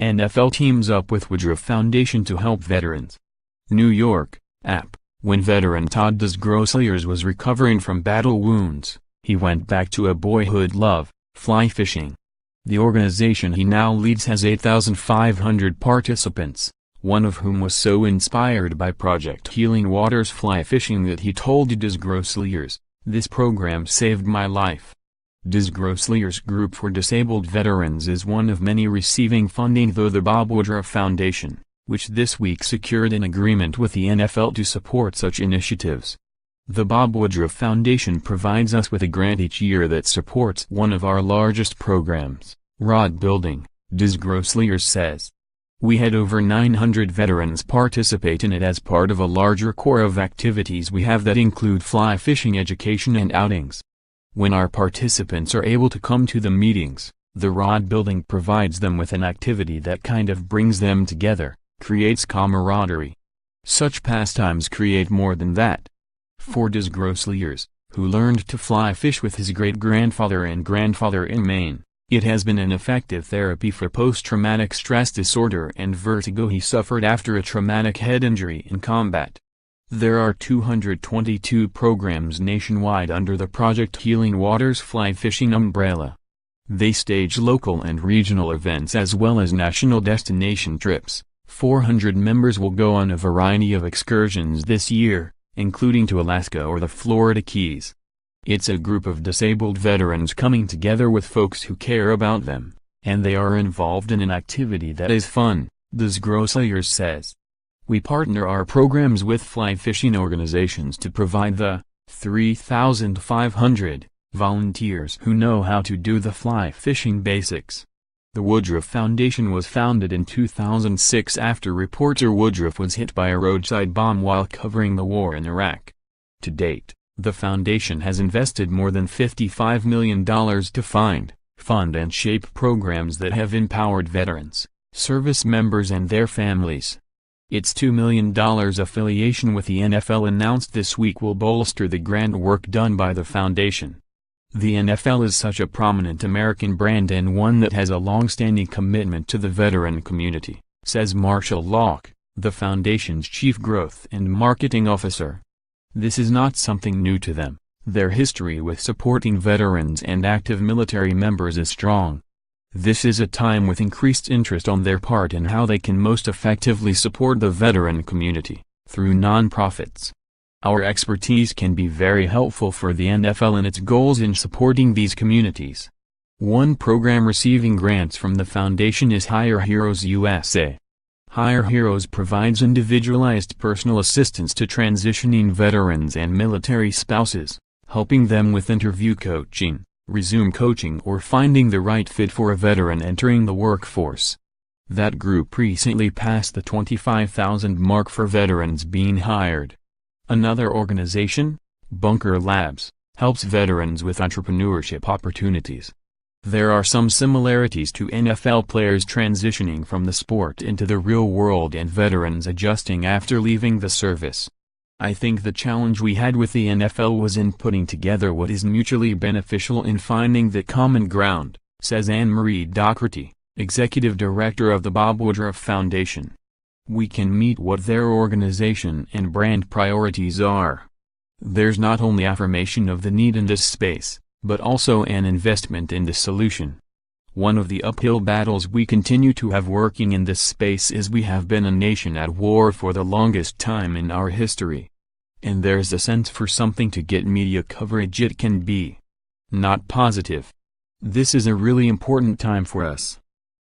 NFL teams up with Woodruff Foundation to help veterans. New York, app. When veteran Todd Desgrosseilliers was recovering from battle wounds, he went back to a boyhood love, fly fishing. The organization he now leads has 8,500 participants, one of whom was so inspired by Project Healing Waters fly fishing that he told Desgrosseilliers, "This program saved my life." Desgrosseilliers' Group for Disabled Veterans is one of many receiving funding through the Bob Woodruff Foundation, which this week secured an agreement with the NFL to support such initiatives. The Bob Woodruff Foundation provides us with a grant each year that supports one of our largest programs, rod building, Desgrosseilliers says. We had over 900 veterans participate in it as part of a larger core of activities we have that include fly fishing education and outings. When our participants are able to come to the meetings, the rod building provides them with an activity that kind of brings them together, creates camaraderie. Such pastimes create more than that. For Desgrosseilliers, who learned to fly fish with his great-grandfather and grandfather in Maine, it has been an effective therapy for post-traumatic stress disorder and vertigo he suffered after a traumatic head injury in combat. There are 222 programs nationwide under the Project Healing Waters fly fishing umbrella. They stage local and regional events as well as national destination trips. 400 members will go on a variety of excursions this year, including to Alaska or the Florida Keys. It's a group of disabled veterans coming together with folks who care about them, and they are involved in an activity that is fun, Desgrosseilliers says. We partner our programs with fly fishing organizations to provide the 3,500 volunteers who know how to do the fly fishing basics. The Woodruff Foundation was founded in 2006 after reporter Woodruff was hit by a roadside bomb while covering the war in Iraq. To date, the foundation has invested more than $55 million to find, fund and shape programs that have empowered veterans, service members and their families. Its $2 million affiliation with the NFL announced this week will bolster the grant work done by the foundation. The NFL is such a prominent American brand and one that has a long-standing commitment to the veteran community, says Marshall Locke, the foundation's chief growth and marketing officer. This is not something new to them. Their history with supporting veterans and active military members is strong. This is a time with increased interest on their part in how they can most effectively support the veteran community, through nonprofits. Our expertise can be very helpful for the NFL in its goals in supporting these communities. One program receiving grants from the foundation is Hire Heroes USA. Hire Heroes provides individualized personal assistance to transitioning veterans and military spouses, helping them with interview coaching, resume coaching or finding the right fit for a veteran entering the workforce. That group recently passed the 25,000 mark for veterans being hired. Another organization, Bunker Labs, helps veterans with entrepreneurship opportunities. There are some similarities to NFL players transitioning from the sport into the real world and veterans adjusting after leaving the service. I think the challenge we had with the NFL was in putting together what is mutually beneficial in finding the common ground, says Anne-Marie Doherty, executive director of the Bob Woodruff Foundation. We can meet what their organization and brand priorities are. There's not only affirmation of the need in this space, but also an investment in the solution. One of the uphill battles we continue to have working in this space is we have been a nation at war for the longest time in our history. And there's a sense for something to get media coverage it can be not positive. This is a really important time for us.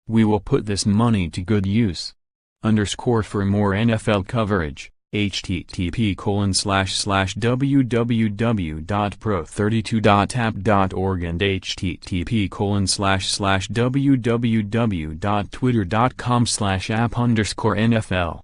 We will put this money to good use. For more NFL coverage, http://www.pro32.app.org and http://www.twitter.com/app_NFL